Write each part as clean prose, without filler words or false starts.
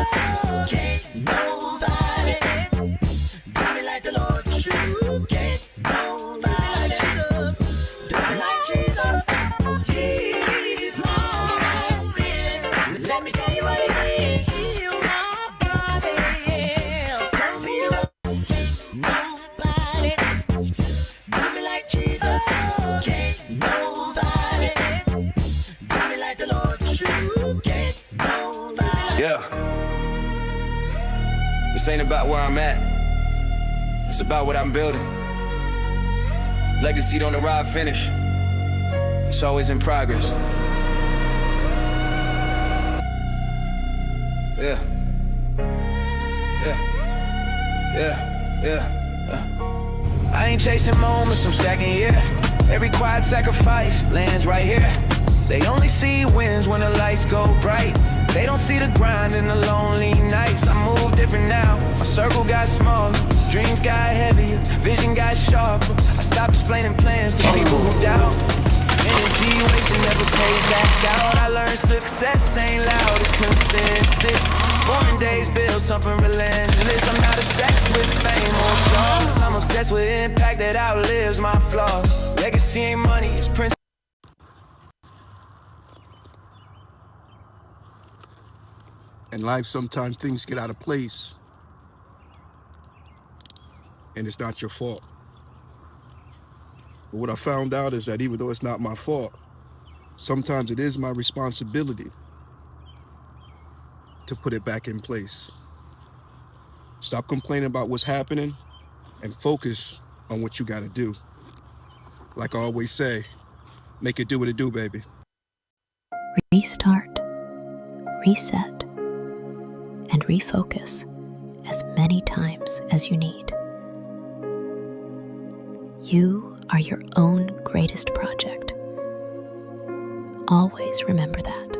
Jesus. Can't nobody do me like the Lord. You can't nobody do me like Jesus. He's my friend. Let me tell you what he did. Heal my body. Tell me nobody do me like Jesus. Can't nobody do me like the Lord. You can't nobody. Yeah. This ain't about where I'm at. It's about what I'm building. Legacy don't arrive finished. It's always in progress. Yeah. I ain't chasing moments, I'm stacking, yeah. Every quiet sacrifice lands right here. They only see wins when the lights go bright. They don't see the grind in the lonely nights. I move different now. My circle got smaller, dreams got heavier, vision got sharper. I stopped explaining plans to people who doubt. Energy wasted never pays back out. I learned success ain't loud, it's consistent. Born days build something relentless. I'm not obsessed with fame or applause. I'm obsessed with impact that outlives my flaws. Legacy ain't money, it's principle. In life, sometimes things get out of place, and it's not your fault. But what I found out is that even though it's not my fault, sometimes it is my responsibility to put it back in place. Stop complaining about what's happening and focus on what you gotta do. Like I always say, make it do what it do, baby. Restart, reset, and refocus as many times as you need. You are your own greatest project. Always remember that.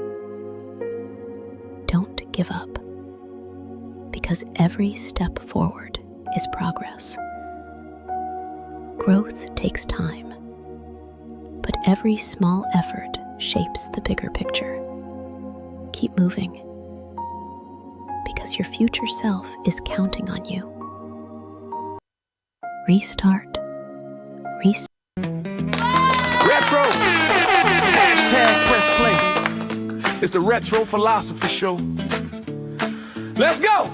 Don't give up, because every step forward is progress. Growth takes time, but every small effort shapes the bigger picture. Keep moving, because your future self is counting on you. Restart, reset. Retro! Hashtag press play. It's the Retro Philosophy Show. Let's go!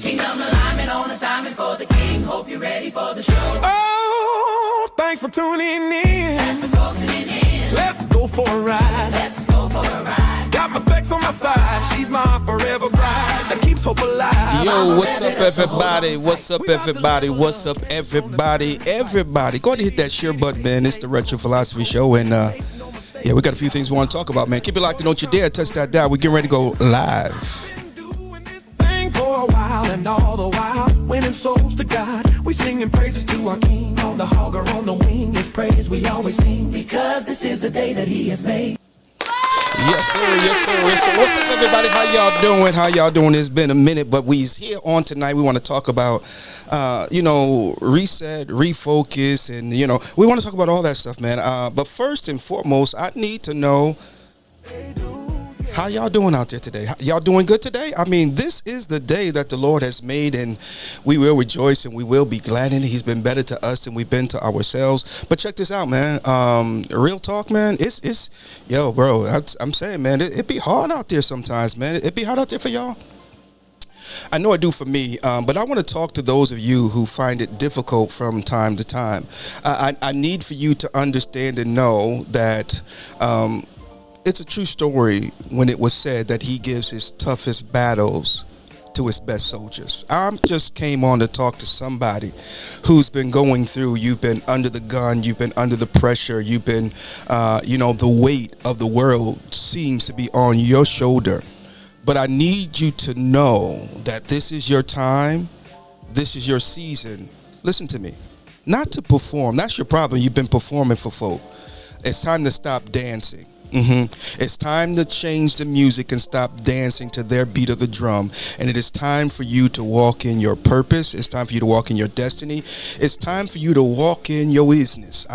Kingdom alignment on assignment for the king. Hope you're ready for the show. Oh, thanks for tuning in. Thanks for tuning in. Let's go for a ride. Let's go for a ride. Got my specs on my side. She's my forever bride that keeps hope alive. Yo, what's up, everybody? What's up, everybody? What's up, everybody? Everybody, go ahead and hit that share button, man. It's the Retro Philosophy Show, and yeah, we got a few things we want to talk about, man. Keep it locked and don't you dare touch that dial. We're getting ready to go live. For a while and all the while winning souls to God, we singing praises to our King. On the hog or on the wing, His praise we always sing, because this is the day that He has made. Yes, sir. Yes, sir. Yes, sir. What's up, everybody? How y'all doing? How y'all doing? It's been a minute, but we's here on tonight. We want to talk about, reset, refocus, and, we want to talk about all that stuff, man. But first and foremost, I need to know, how y'all doing out there today? Y'all doing good today? I mean, this is the day that the Lord has made, and we will rejoice and we will be glad in it. He's been better to us than we've been to ourselves. But check this out, man. Real talk, man. It's yo, bro. I'm saying, man, it be hard out there sometimes, man. It be hard out there for y'all. I know I do for me, but I want to talk to those of you who find it difficult from time to time. I need for you to understand and know that it's a true story when it was said that He gives His toughest battles to His best soldiers. I just came on to talk to somebody who's been going through. You've been under the gun. You've been under the pressure. You've been, the weight of the world seems to be on your shoulder. But I need you to know that this is your time. This is your season. Listen to me. Not to perform. That's your problem. You've been performing for folk. It's time to stop dancing. It's time to change the music and stop dancing to their beat of the drum. And it is time for you to walk in your purpose. It's time for you to walk in your destiny. It's time for you to walk in your business.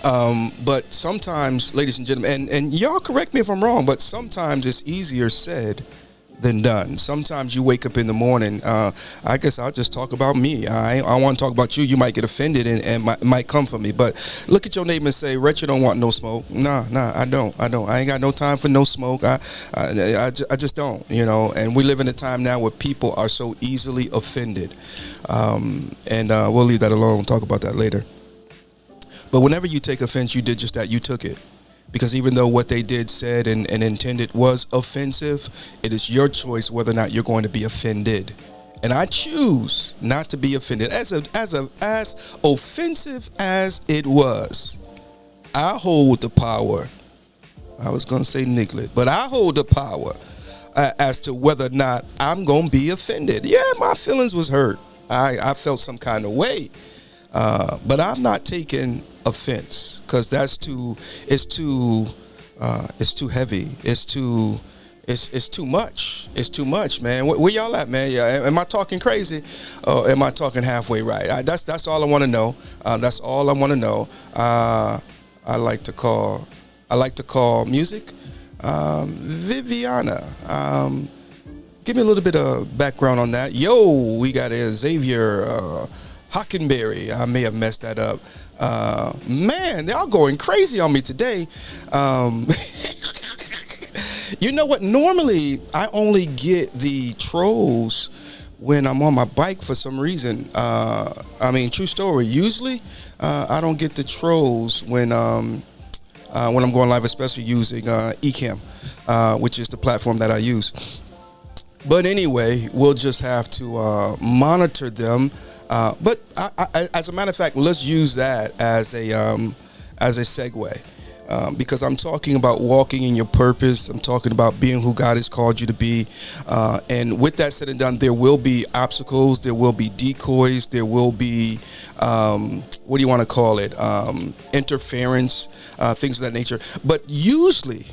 But sometimes, ladies and gentlemen, and y'all correct me if I'm wrong, but sometimes it's easier said than done. Sometimes you wake up in the morning. I guess I'll just talk about me. I want to talk about you. You might get offended and might come for me. But look at your neighbor and say, "Wretched, don't want no smoke." Nah, I don't. I ain't got no time for no smoke. I just don't. You know. And we live in a time now where people are so easily offended. And we'll leave that alone. We'll talk about that later. But whenever you take offense, you did just that. You took it. Because even though what they did, said, and intended was offensive, it is your choice whether or not you're going to be offended. And I choose not to be offended. As offensive as it was, I hold the power. I was going to say neglect, but I hold the power as to whether or not I'm going to be offended. Yeah, my feelings was hurt. I felt some kind of way. But I'm not taking offense because it's too heavy. It's too much. It's too much, man. Where y'all at, man? Yeah, am I talking crazy? Or am I talking halfway right? That's all I want to know. That's all I want to know. I like to call music Viviana. Give me a little bit of background on that. Yo, we got Xavier Hockenberry. I may have messed that up. Man, y'all going crazy on me today. You know what? Normally, I only get the trolls when I'm on my bike for some reason. I mean, true story. Usually, I don't get the trolls when I'm going live, especially using Ecamm, which is the platform that I use. But anyway, we'll just have to monitor them. But as a matter of fact, let's use that as a segue, because I'm talking about walking in your purpose. I'm talking about being who God has called you to be. And with that said and done, there will be obstacles. There will be decoys. There will be, what do you want to call it? Interference, things of that nature. But usually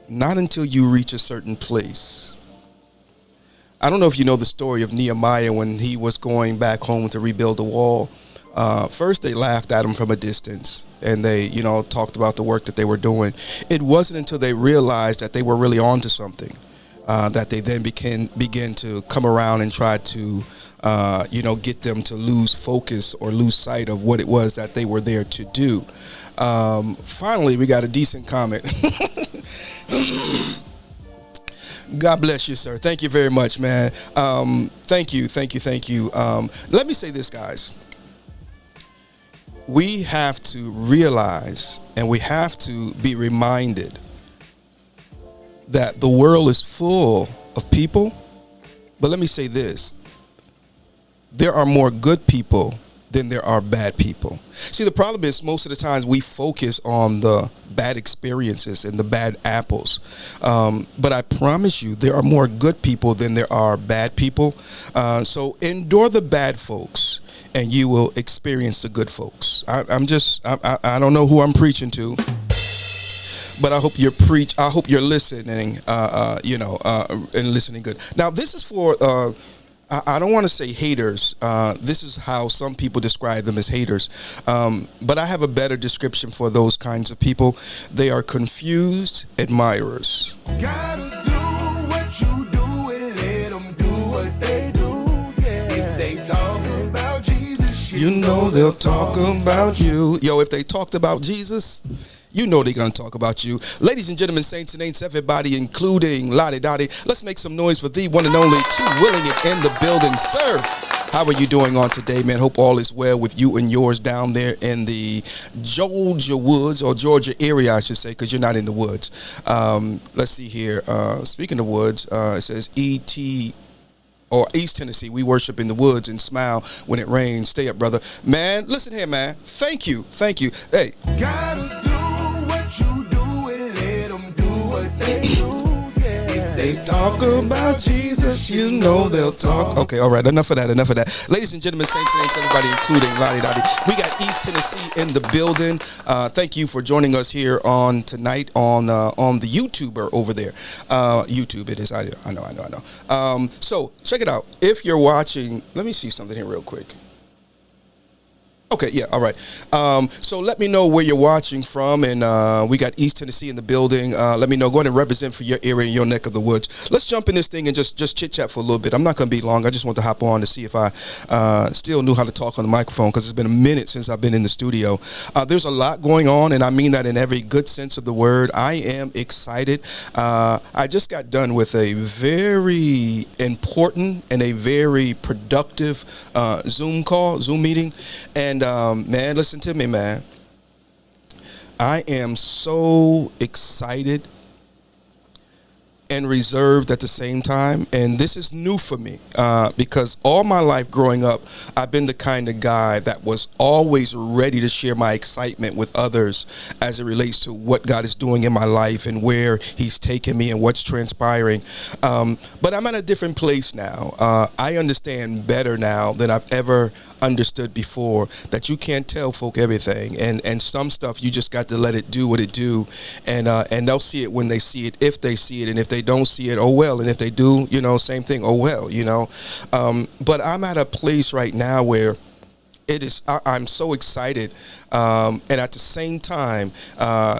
not until you reach a certain place. I don't know if you know the story of Nehemiah when he was going back home to rebuild the wall. First, they laughed at him from a distance, and they, talked about the work that they were doing. It wasn't until they realized that they were really onto something that they then began to come around and try to, get them to lose focus or lose sight of what it was that they were there to do. Finally, we got a decent comment. God bless you, sir. Thank you very much, man. Thank you. Let me say this, guys. We have to realize and we have to be reminded that the world is full of people. But let me say this. There are more good people than there are bad people. See, the problem is most of the times we focus on the bad experiences and the bad apples. But I promise you, there are more good people than there are bad people. So endure the bad folks and you will experience the good folks. I don't know who I'm preaching to, but I hope you're listening, and listening good. Now, this is for, I don't want to say haters. This is how some people describe them, as haters. But I have a better description for those kinds of people. They are confused admirers. Gotta do what you do and let them do what they do. Yeah. If they talk about Jesus, you know they'll talk about you. Yo, if they talked about Jesus, you know they're going to talk about you. Ladies and gentlemen, saints and ain'ts, everybody, including Lottie, Dottie, let's make some noise for the one and only Too Willing It in the building. Sir, how are you doing on today, man? Hope all is well with you and yours down there in the Georgia woods, or Georgia area, I should say, because you're not in the woods. Let's see here. Speaking of woods, it says E.T., or East Tennessee, we worship in the woods and smile when it rains. Stay up, brother. Man, listen here, man. Thank you. Hey. gotta do what you do and let them do what they do. Yeah. They talk about Jesus, you know they'll talk. Okay, all right, enough of that. Ladies and gentlemen, saints and ain'ts, everybody, including Lottie, Dottie, we got East Tennessee in the building. Thank you for joining us here on tonight on the YouTuber over there. YouTube, it is. I know. So check it out. If you're watching, let me see something here real quick. Okay, yeah, all right. So let me know where you're watching from, and we got East Tennessee in the building. Let me know. Go ahead and represent for your area and your neck of the woods. Let's jump in this thing and just chit chat for a little bit. I'm not going to be long. I just want to hop on to see if I still knew how to talk on the microphone, because it's been a minute since I've been in the studio. There's a lot going on, and I mean that in every good sense of the word. I am excited. I just got done with a very important and a very productive Zoom meeting, and man, listen to me, man. I am so excited and reserved at the same time, and this is new for me because all my life growing up, I've been the kind of guy that was always ready to share my excitement with others as it relates to what God is doing in my life and where He's taken me and what's transpiring. But I'm at a different place now. I understand better now than I've ever understood before, that you can't tell folk everything, and some stuff you just got to let it do what it do, and they'll see it when they see it, if they see it, and if they don't see it, oh well, and if they do, same thing, oh well, but I'm at a place right now where I'm so excited, and at the same time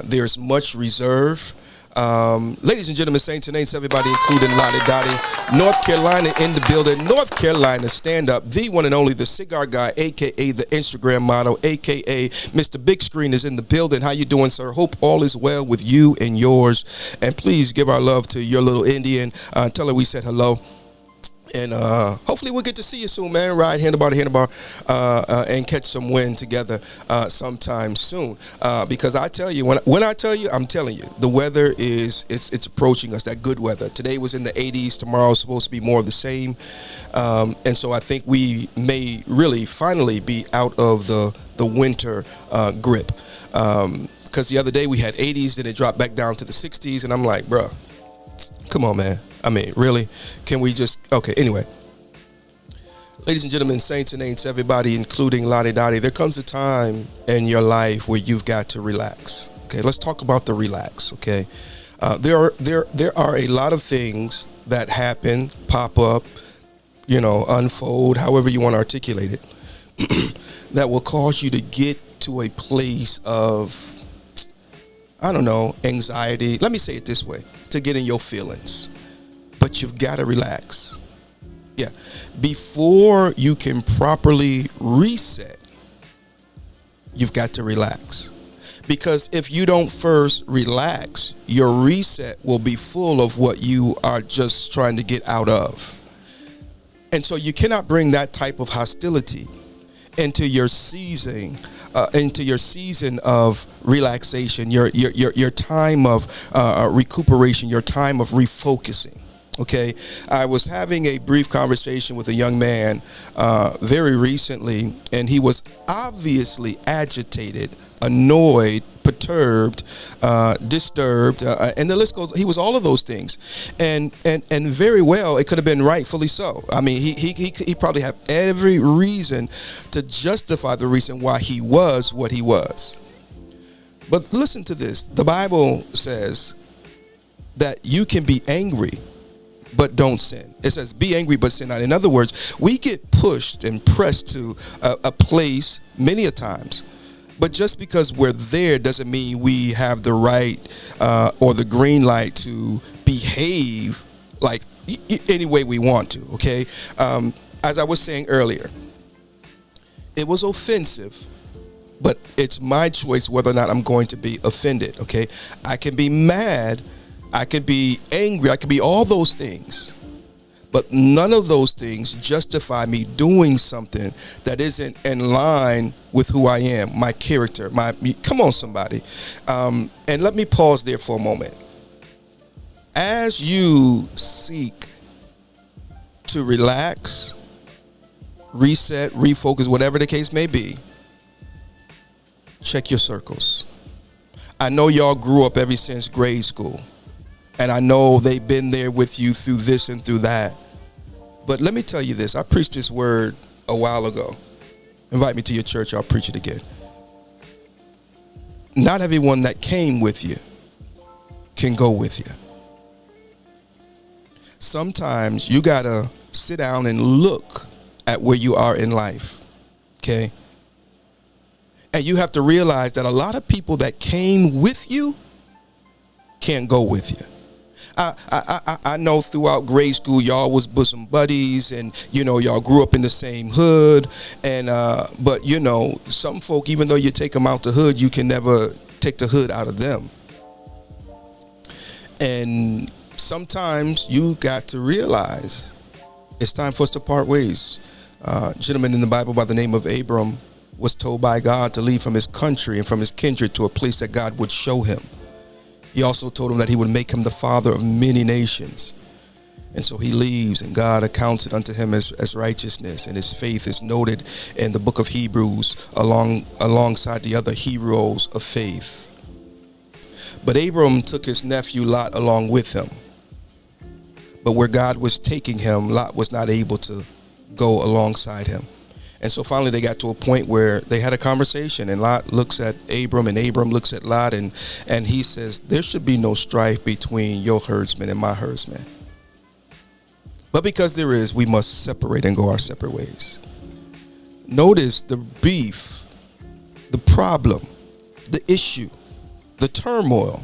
there's much reserve. Ladies and gentlemen, saints and ain'ts, everybody, including Lottie, Dottie, North Carolina in the building. North Carolina, stand up. The one and only, the cigar guy, a.k.a. the Instagram model, a.k.a. Mr. Big Screen is in the building. How you doing, sir? Hope all is well with you and yours. And please give our love to your little Indian. Tell her we said hello. And hopefully we'll get to see you soon, man. Ride handlebar to handlebar and catch some wind together sometime soon. Because I tell you, when I tell you, I'm telling you, the weather it's approaching us, that good weather. Today was in the 80s. Tomorrow's supposed to be more of the same. And so I think we may really finally be out of the winter grip. Because the other day we had 80s, then it dropped back down to the 60s. And I'm like, bruh, come on, man. I mean, really? Can we just... Okay, anyway. Ladies and gentlemen, saints and ain'ts, everybody, including Lottie Dottie, there comes a time in your life where you've got to relax. Okay, let's talk about the relax, okay? There are a lot of things that happen, pop up, unfold, however you want to articulate it, that will cause you to get to a place of, I don't know, anxiety. Let me say it this way, to get in your feelings. But you've got to relax. Yeah. Before you can properly reset, you've got to relax. Because if you don't first relax, your reset will be full of what you are just trying to get out of. And so you cannot bring that type of hostility into your season of relaxation, your time of recuperation, your time of refocusing. Okay, I was having a brief conversation with a young man very recently, and he was obviously agitated, annoyed, perturbed, disturbed, and the list goes. He was all of those things, and very well, it could have been rightfully so. I mean, he probably had every reason to justify the reason why he was what he was. But listen to this: the Bible says that you can be angry, but don't sin. It says, be angry, but sin not. In other words, we get pushed and pressed to a place many a times. But just because we're there doesn't mean we have the right or the green light to behave like any way we want to, okay? As I was saying earlier, it was offensive, but it's my choice whether or not I'm going to be offended, okay? I can be mad, I could be angry, I could be all those things, but none of those things justify me doing something that isn't in line with who I am, my character, come on, somebody. And let me pause there for a moment. As you seek to relax, reset, refocus, whatever the case may be, check your circles. I know y'all grew up ever since grade school. And I know they've been there with you through this and through that. But let me tell you this. I preached this word a while ago. Invite me to your church. I'll preach it again. Not everyone that came with you can go with you. Sometimes you got to sit down and look at where you are in life. Okay? And you have to realize that a lot of people that came with you can't go with you. I know throughout grade school y'all was bosom buddies, and y'all grew up in the same hood, and but some folk, even though you take them out the hood, you can never take the hood out of them. And sometimes you got to realize it's time for us to part ways. A gentleman in the Bible by the name of Abram was told by God to leave from his country and from his kindred to a place that God would show him. He also told him that he would make him the father of many nations. And so he leaves, and God accounts it unto him as righteousness, and his faith is noted in the book of Hebrews alongside the other heroes of faith. But Abram took his nephew Lot along with him. But where God was taking him, Lot was not able to go alongside him. And so finally they got to a point where they had a conversation, and Lot looks at Abram and Abram looks at Lot, and he says, there should be no strife between your herdsmen and my herdsmen. But because there is, we must separate and go our separate ways. Notice the beef, the problem, the issue, the turmoil.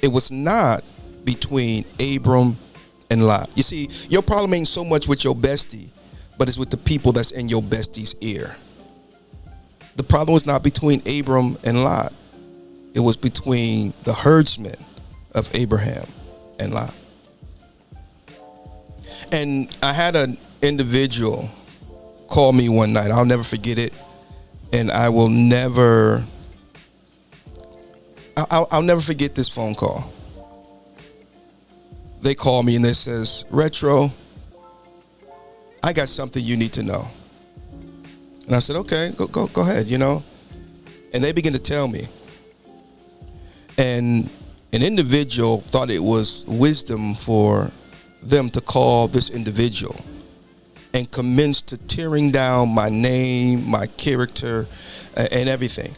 It was not between Abram and Lot. You see, your problem ain't so much with your bestie, but it's with the people that's in your bestie's ear. The problem was not between Abram and Lot. It was between the herdsmen of Abraham and Lot. And I had an individual call me one night. I'll never forget it. And I will never, I'll never forget this phone call. They call me and they says, Retro, I got something you need to know. And I said, okay, go ahead, And they begin to tell me. And an individual thought it was wisdom for them to call this individual and commence to tearing down my name, my character, and everything.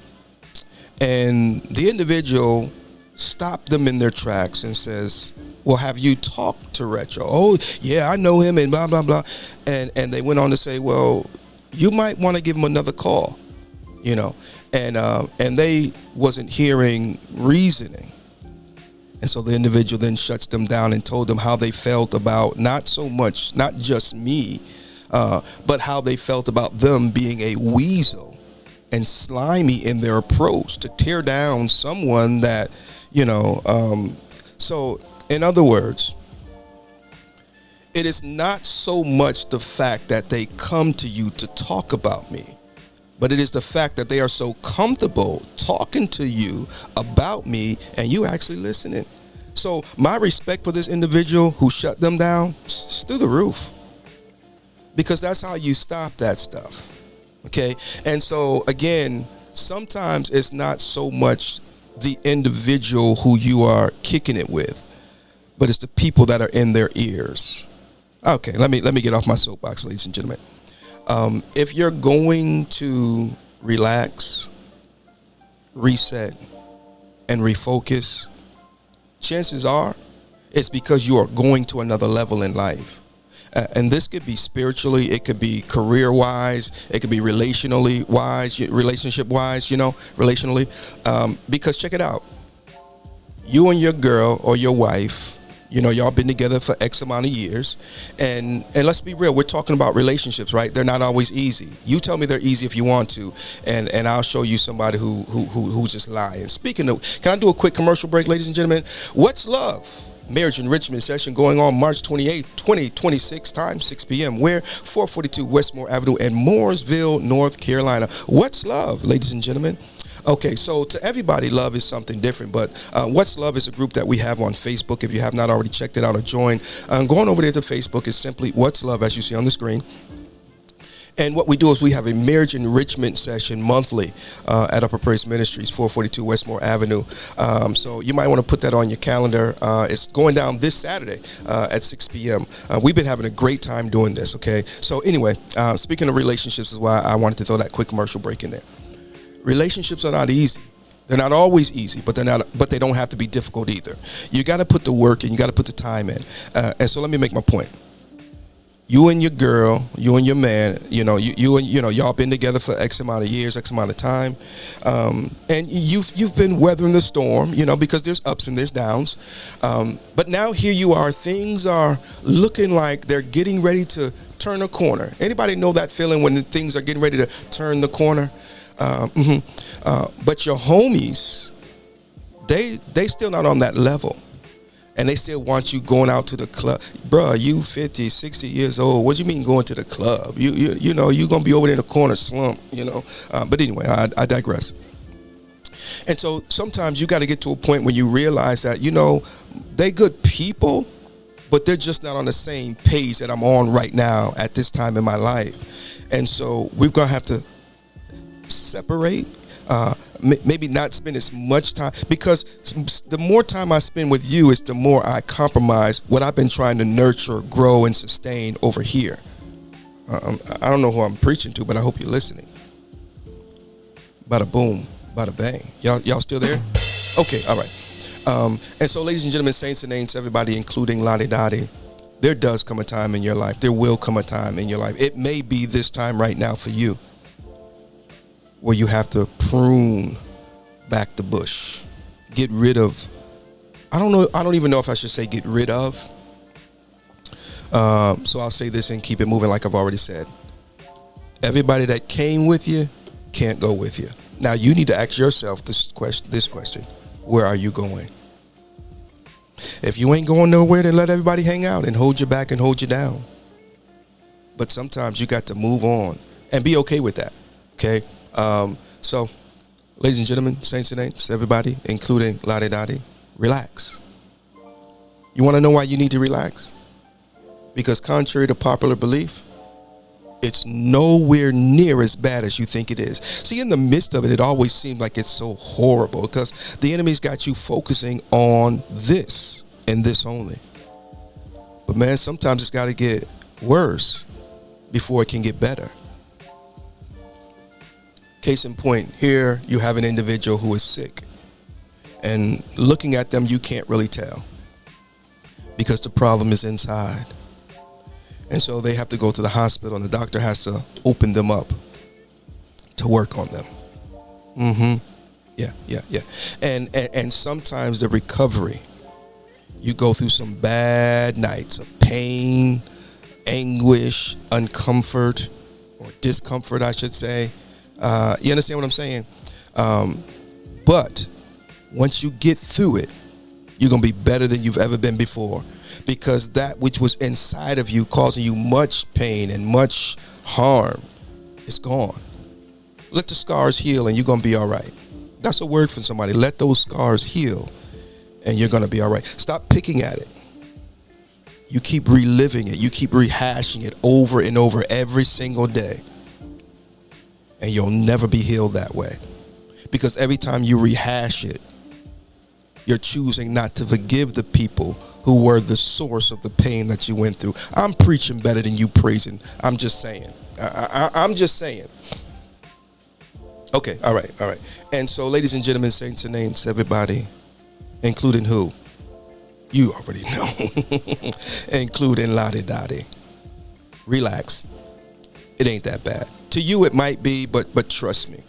And the individual stopped them in their tracks and says, well, have you talked to Retro? Oh, yeah, I know him, and blah, blah, blah. And they went on to say, well, you might want to give him another call, And they wasn't hearing reasoning. And so the individual then shuts them down and told them how they felt about not just me, but how they felt about them being a weasel and slimy in their approach to tear down someone that, so in other words, it is not so much the fact that they come to you to talk about me, but it is the fact that they are so comfortable talking to you about me and you actually listening. So my respect for this individual who shut them down is through the roof, because that's how you stop that stuff. Okay. And so again, sometimes it's not so much the individual who you are kicking it with, but it's the people that are in their ears. Okay, let me get off my soapbox, ladies and gentlemen. If you're going to relax, reset, and refocus, chances are it's because you are going to another level in life. And this could be spiritually, it could be career-wise, it could be relationship-wise, relationally. Because check it out. You and your girl or your wife, y'all been together for X amount of years. And let's be real, we're talking about relationships, right? They're not always easy. You tell me they're easy if you want to, and I'll show you somebody who's just lying. Speaking of, can I do a quick commercial break, ladies and gentlemen? What's Love? Marriage Enrichment session going on March 28th, 2026, time 6 p.m. Where? 442 Westmore Avenue in Mooresville, North Carolina. What's Love, ladies and gentlemen? Okay, so to everybody, love is something different, but What's Love is a group that we have on Facebook. If you have not already checked it out or joined, going over there to Facebook is simply What's Love, as you see on the screen. And what we do is we have a marriage enrichment session monthly at Upper Praise Ministries, 442 Westmore Avenue. So you might want to put that on your calendar. It's going down this Saturday at 6 p.m. We've been having a great time doing this, okay? So anyway, speaking of relationships is why I wanted to throw that quick commercial break in there. Relationships are not easy. They're not always easy, but they don't have to be difficult either. You got to put the work in, you got to put the time in. And so let me make my point. you and your girl, you and your man, you and y'all been together for X amount of years, X amount of time, and you've been weathering the storm, because there's ups and there's downs, but now here you are, things are looking like they're getting ready to turn a corner. Anybody know that feeling when things are getting ready to turn the corner? But your homies, they still not on that level. And they still want you going out to the club. Bruh, you 50, 60 years old. What do you mean going to the club? You're going to be over there in the corner slump, But anyway, I digress. And so sometimes you got to get to a point when you realize that, they good people, but they're just not on the same page that I'm on right now at this time in my life. And so we're going to have to separate, maybe not spend as much time, because the more time I spend with you is the more I compromise what I've been trying to nurture, grow, and sustain over here. I don't know who I'm preaching to, but I hope you're listening. Bada boom, bada bang. Y'all still there? Okay, all right. And so, ladies and gentlemen, saints and ain'ts, everybody, including Lottie Dottie, there does come a time in your life. There will come a time in your life. It may be this time right now for you, where you have to prune back the bush, get rid of, I don't even know if I should say get rid of. So I'll say this and keep it moving like I've already said. Everybody that came with you can't go with you. Now you need to ask yourself this question. Where are you going? If you ain't going nowhere, then let everybody hang out and hold you back and hold you down. But sometimes you got to move on and be okay with that. Okay? So, ladies and gentlemen, saints and ain'ts, everybody, including Lottie Dottie, relax. You want to know why you need to relax? Because contrary to popular belief, it's nowhere near as bad as you think it is. See, in the midst of it, it always seems like it's so horrible because the enemy's got you focusing on this and this only. But man, sometimes it's got to get worse before it can get better. Case in point, here you have an individual who is sick, and looking at them, you can't really tell because the problem is inside. And so they have to go to the hospital, and the doctor has to open them up to work on them. Yeah. And sometimes the recovery, you go through some bad nights of pain, anguish, uncomfort, or discomfort, I should say. You understand what I'm saying? But once you get through it, you're going to be better than you've ever been before, because that which was inside of you causing you much pain and much harm is gone. Let the scars heal and you're going to be all right. That's a word from somebody. Let those scars heal and you're going to be all right. Stop picking at it. You keep reliving it. You keep rehashing it over and over every single day. And you'll never be healed that way. Because every time you rehash it, you're choosing not to forgive the people who were the source of the pain that you went through. I'm preaching better than you praising. I'm just saying. I'm just saying. Okay, all right. And so, ladies and gentlemen, saints and ain'ts, everybody, including who? You already know. Including Lottie Dottie. Relax. It ain't that bad. To you, it might be, but trust me,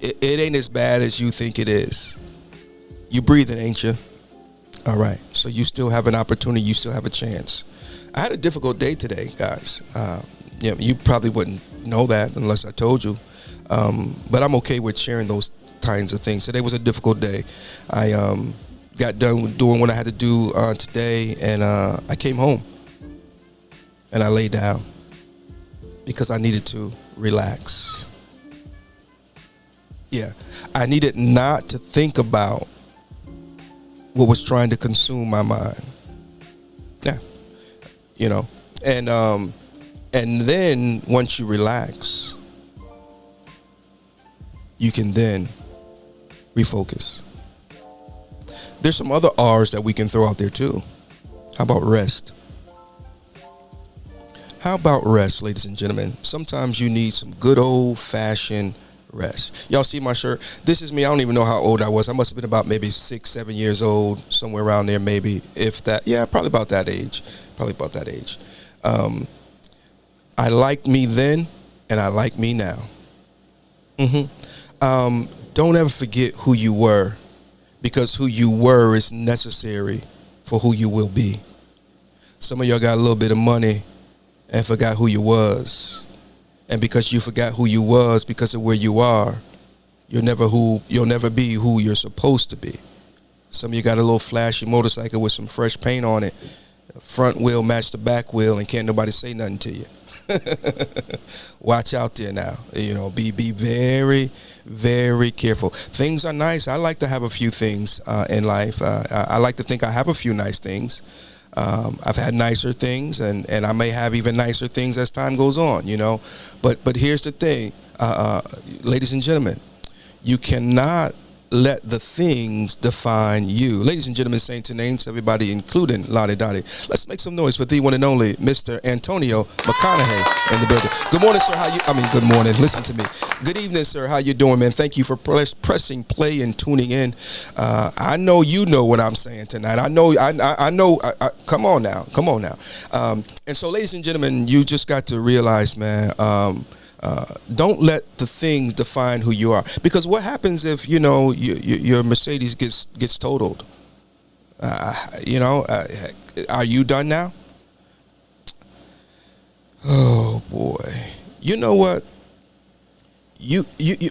it ain't as bad as you think it is. You breathing, ain't you? All right. So you still have an opportunity. You still have a chance. I had a difficult day today, guys. You probably wouldn't know that unless I told you. But I'm okay with sharing those kinds of things. Today was a difficult day. I got done doing what I had to do today, and I came home and I laid down because I needed to relax. Yeah, I needed not to think about what was trying to consume my mind. Yeah, and then once you relax, you can then refocus. There's some other R's that we can throw out there too. How about rest? How about rest, ladies and gentlemen? Sometimes you need some good old-fashioned rest. Y'all see my shirt? This is me. I don't even know how old I was. I must have been about maybe 6-7 years old, somewhere around there, maybe, if that. Yeah, probably about that age. I liked me then, and I like me now. Don't ever forget who you were, because who you were is necessary for who you will be. Some of y'all got a little bit of money and forgot who you was. And because you forgot who you was because of where you are, you'll never be who you're supposed to be. Some of you got a little flashy motorcycle with some fresh paint on it. Front wheel matched the back wheel, and can't nobody say nothing to you. Watch out there now. Be very, very careful. Things are nice. I like to have a few things in life. I like to think I have a few nice things. I've had nicer things, and I may have even nicer things as time goes on, But here's the thing, ladies and gentlemen, you cannot let the things define you. Ladies and gentlemen, saints and names, everybody, including Lottie, Dottie, let's make some noise for the one and only Mr. Antonio McConaughey in the building. Good morning, sir. Good morning. Listen to me. Good evening, sir. How you doing, man? Thank you for pressing play and tuning in. I know you know what I'm saying tonight. I know. Come on now. And so, ladies and gentlemen, you just got to realize, man, don't let the things define who you are. Because what happens if your Mercedes gets totaled? Are you done now? Oh boy! You know what?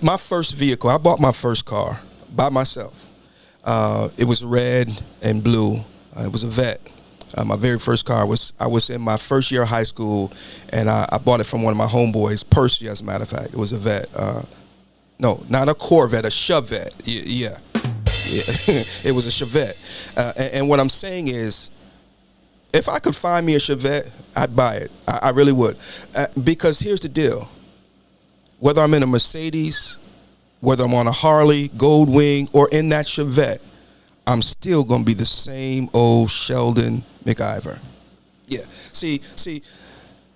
My first vehicle. I bought my first car by myself. It was red and blue. It was a Vet. My very first car I was in my first year of high school, and I bought it from one of my homeboys, Percy, as a matter of fact. It was a Vet. No, not a Corvette, a Chevette. Yeah. It was a Chevette. And what I'm saying is, if I could find me a Chevette, I'd buy it. I really would. Because here's the deal. Whether I'm in a Mercedes, whether I'm on a Harley, Goldwing, or in that Chevette, I'm still going to be the same old Sheldon McIver. Yeah. See,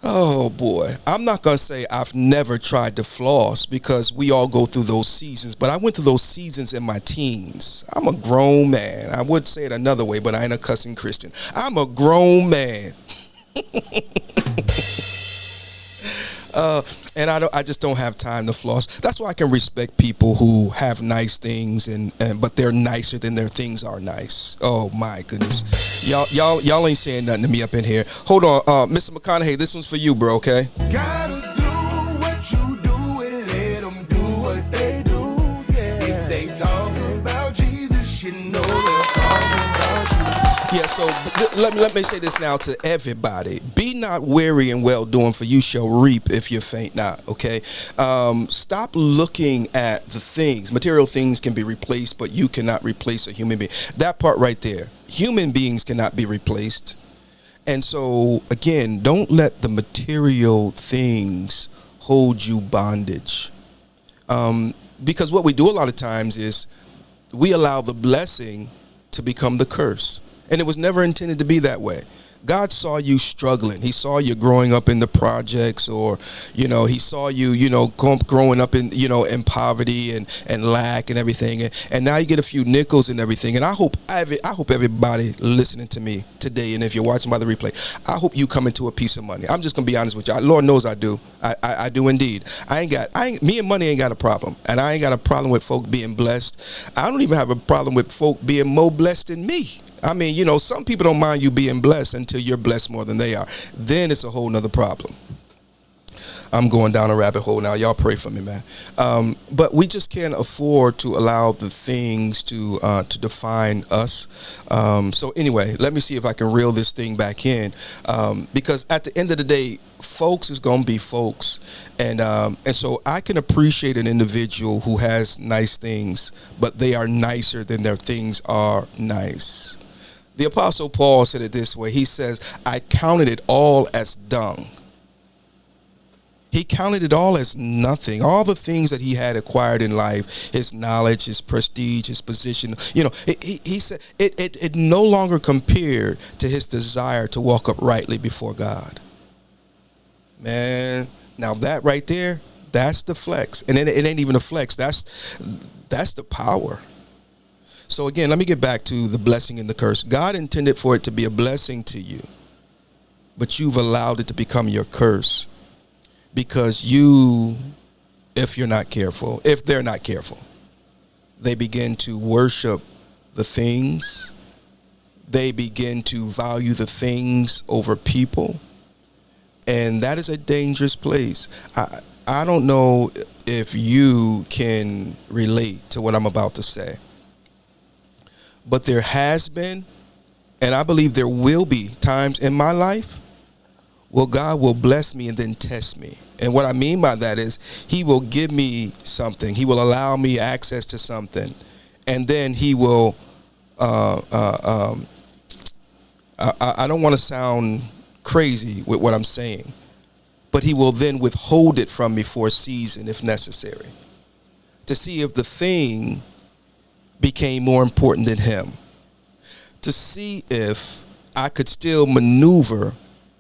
oh boy. I'm not going to say I've never tried to floss, because we all go through those seasons, but I went through those seasons in my teens. I'm a grown man. I would say it another way, but I ain't a cussing Christian. I'm a grown man. And I just don't have time to floss. That's why I can respect people who have nice things, but they're nicer than their things are nice. Oh my goodness, y'all ain't saying nothing to me up in here. Hold on, Mr. McConaughey, this one's for you, bro. Okay. Gotta do what you do and let them do what they do. Yeah. If they talk about Jesus, you know they're talking about you. Yeah, so let me say this now to everybody. Be not weary in well-doing, for you shall reap if you faint not, okay? Stop looking at the things. Material things can be replaced, but you cannot replace a human being. That part right there. Human beings cannot be replaced. And so, again, don't let the material things hold you bondage. Because what we do a lot of times is we allow the blessing to become the curse. And it was never intended to be that way. God saw you struggling. He saw you growing up in the projects, or, he saw you, growing up in, in poverty and lack and everything. And now you get a few nickels and everything. And I hope everybody listening to me today, and if you're watching by the replay, I hope you come into a piece of money. I'm just going to be honest with you. Lord knows I do. I do indeed. Me and money ain't got a problem. And I ain't got a problem with folk being blessed. I don't even have a problem with folk being more blessed than me. I mean, some people don't mind you being blessed until you're blessed more than they are. Then it's a whole nother problem. I'm going down a rabbit hole now. Y'all pray for me, man. But we just can't afford to allow the things to define us. So anyway, let me see if I can reel this thing back in. Because at the end of the day, folks is going to be folks. And so I can appreciate an individual who has nice things, but they are nicer than their things are nice. The Apostle Paul said it this way. He says, I counted it all as dung. He counted it all as nothing. All the things that he had acquired in life, his knowledge, his prestige, his position, he said it no longer compared to his desire to walk uprightly before God. Man, now that right there, that's the flex. And it ain't even a flex. That's the power. So again, let me get back to the blessing and the curse. God intended for it to be a blessing to you. but you've allowed it to become your curse because you, if you're not careful, if they're not careful, they begin to worship the things. They begin to value the things over people. And that is a dangerous place. I don't know if you can relate to what I'm about to say. But there has been, and I believe there will be times in my life where God will bless me and then test me. And what I mean by that is he will give me something. He will allow me access to something. And then he will, I don't want to sound crazy with what I'm saying, but he will then withhold it from me for a season if necessary, to see if the thing became more important than him, to see if I could still maneuver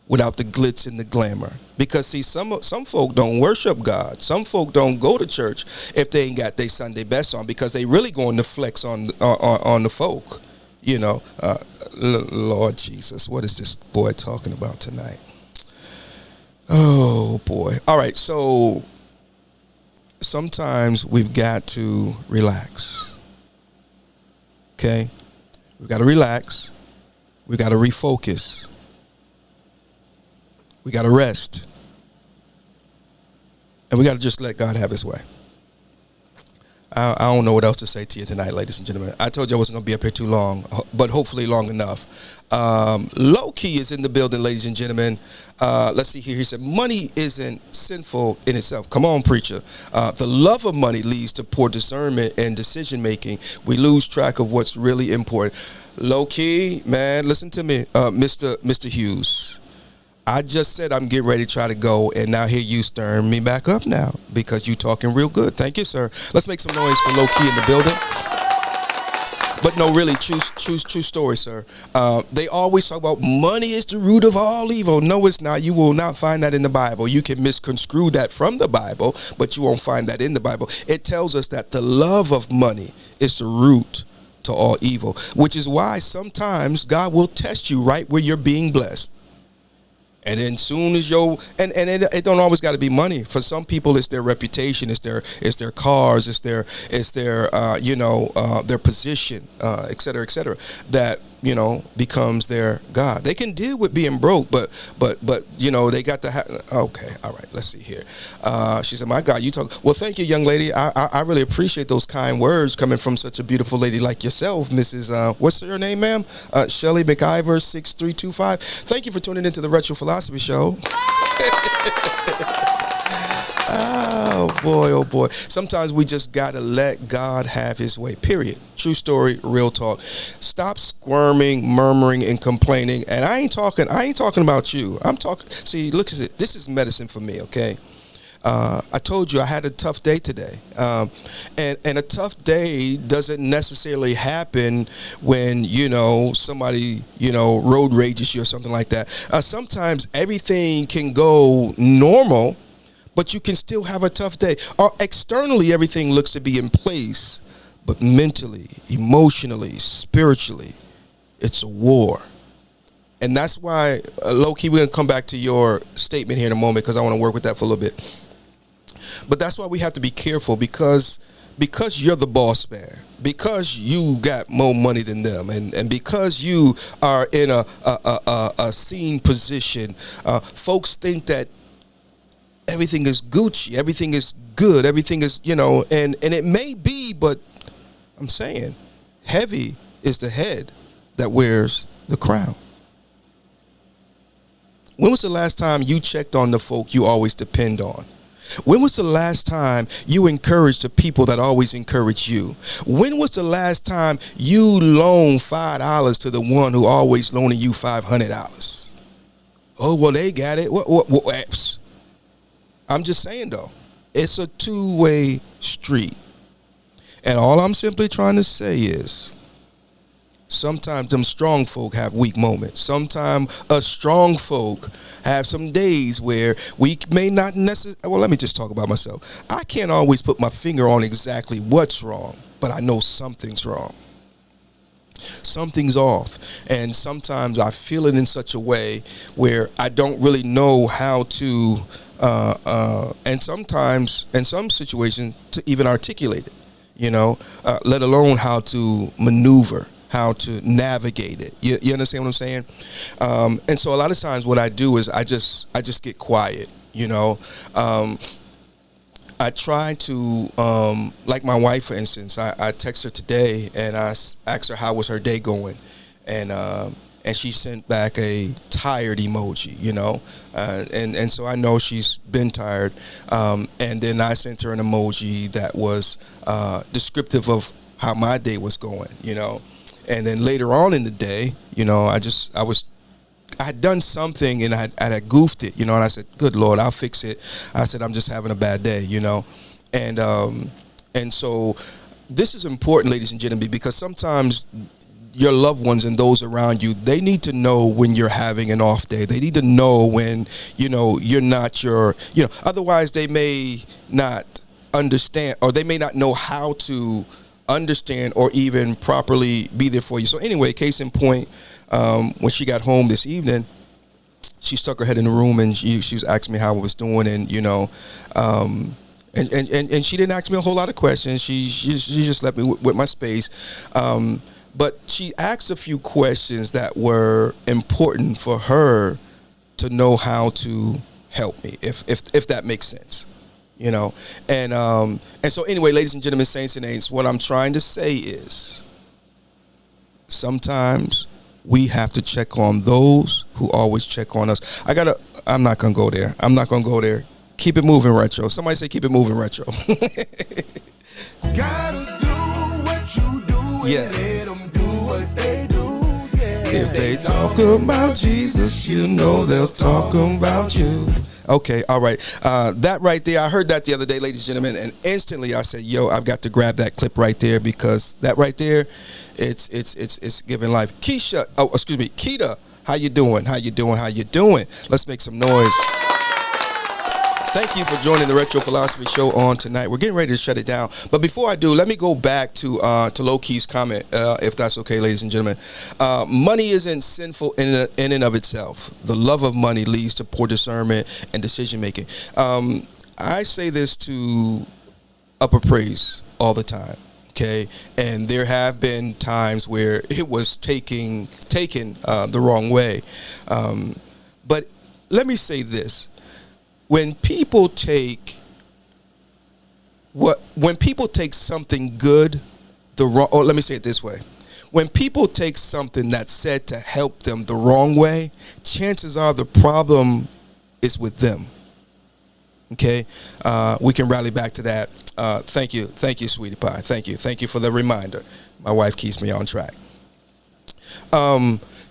without the glitz and the glamour. Because see, some folk don't worship God. Some folk don't go to church if they ain't got their Sunday best on, because they really going to flex on the folk. You know, Lord Jesus, what is this boy talking about tonight? Oh boy. All right, so sometimes we've got to relax. Okay? We've got to relax. We've got to refocus. We got to rest. And we got to just let God have his way. I don't know what else to say to you tonight, ladies and gentlemen. I told you I wasn't going to be up here too long, but hopefully long enough. Low-key is in the building, ladies and gentlemen. Let's see here. He said, money isn't sinful in itself. Come on, preacher. The love of money leads to poor discernment and decision-making. We lose track of what's really important. Low-key, man, listen to me, Mr. Hughes. I just said I'm getting ready to try to go, and now here you stirring me back up now because you talking real good. Thank you, sir. Let's make some noise for Low Key in the building. But no, really, true story, sir. They always talk about money is the root of all evil. No, it's not. You will not find that in the Bible. You can misconstrue that from the Bible, but you won't find that in the Bible. It tells us that the love of money is the root to all evil, which is why sometimes God will test you right where you're being blessed. And then soon as it don't always got to be money. For some people, it's their reputation, it's their cars, it's their their position, et cetera, that becomes their God. They can deal with being broke, but they got to okay, all right, let's see here. She said, my God, you talk. Well, thank you, young lady. I really appreciate those kind words coming from such a beautiful lady like yourself, Mrs. What's your name, ma'am? Shelly McIver 6325. Thank you for tuning into the Retro Philosophy Show. Oh boy. Sometimes we just gotta let God have his way, period. True story, real talk. Stop squirming, murmuring, and complaining. And I ain't talking about you. I'm talking, see, look at it. This is medicine for me, okay? I told you I had a tough day today. And a tough day doesn't necessarily happen when, somebody, road rages you or something like that. Sometimes everything can go normal, but you can still have a tough day. Externally, everything looks to be in place, but mentally, emotionally, spiritually, it's a war. And that's why, low-key, we're going to come back to your statement here in a moment because I want to work with that for a little bit. But that's why we have to be careful because you're the boss man, because you got more money than them, and because you are in a seen position, folks think that everything is Gucci, everything is good, everything is, and it may be, but I'm saying heavy is the head that wears the crown. When was the last time you checked on the folk you always depend on? When was the last time you encouraged the people that always encourage you? When was the last time you loaned $5 to the one who always loaning you $500? Oh, well, they got it. What? I'm just saying, though, it's a two-way street. And all I'm simply trying to say is sometimes them strong folk have weak moments. Sometimes us strong folk have some days where we may not necessarily, well, let me just talk about myself. I can't always put my finger on exactly what's wrong, but I know something's wrong. Something's off. And sometimes I feel it in such a way where I don't really know how to, and sometimes in some situations to even articulate it, let alone how to maneuver, how to navigate it. You understand what I'm saying? And so a lot of times what I do is I just get quiet, I try to, like my wife, for instance, I text her today and I asked her how was her day going. And she sent back a tired emoji, and so I know she's been tired. And then I sent her an emoji that was descriptive of how my day was going, And then later on in the day, I had done something and I had goofed it, and I said, good Lord, I'll fix it. I said, I'm just having a bad day, and so this is important, ladies and gentlemen, because sometimes your loved ones and those around you, they need to know when you're having an off day. They need to know when, you're not otherwise they may not understand, or they may not know how to understand or even properly be there for you. So anyway, case in point, when she got home this evening, she stuck her head in the room and she was asking me how I was doing, and and she didn't ask me a whole lot of questions. She just left me with my space, but she asked a few questions that were important for her to know how to help me, if that makes sense, and so anyway, ladies and gentlemen, saints and ain'ts, what I'm trying to say is sometimes we have to check on those who always check on us. I'm not going to go there. Keep it moving, Retro. Somebody say keep it moving, Retro. Gotta do what you do, Yeah. and let 'em do what they do. Yeah. If they talk about Jesus, they'll talk about you. Okay, all right. That right there, I heard that the other day, ladies and gentlemen, and instantly I said, yo, I've got to grab that clip right there, because that right there, it's giving life. Keita, how you doing? How you doing? Let's make some noise. Thank you for joining the Retro Philosophy Show on tonight. We're getting ready to shut it down. But before I do, let me go back to Low Key's comment, if that's okay, ladies and gentlemen. Money isn't sinful in and of itself. The love of money leads to poor discernment and decision making. I say this to upper praise all the time. Okay, and there have been times where it was taken the wrong way. But let me say this. When people take something good the wrong, or let me say it this way. When people take something that's said to help them the wrong way, chances are the problem is with them. Okay, we can rally back to that. Thank you, sweetie pie. Thank you for the reminder. My wife keeps me on track.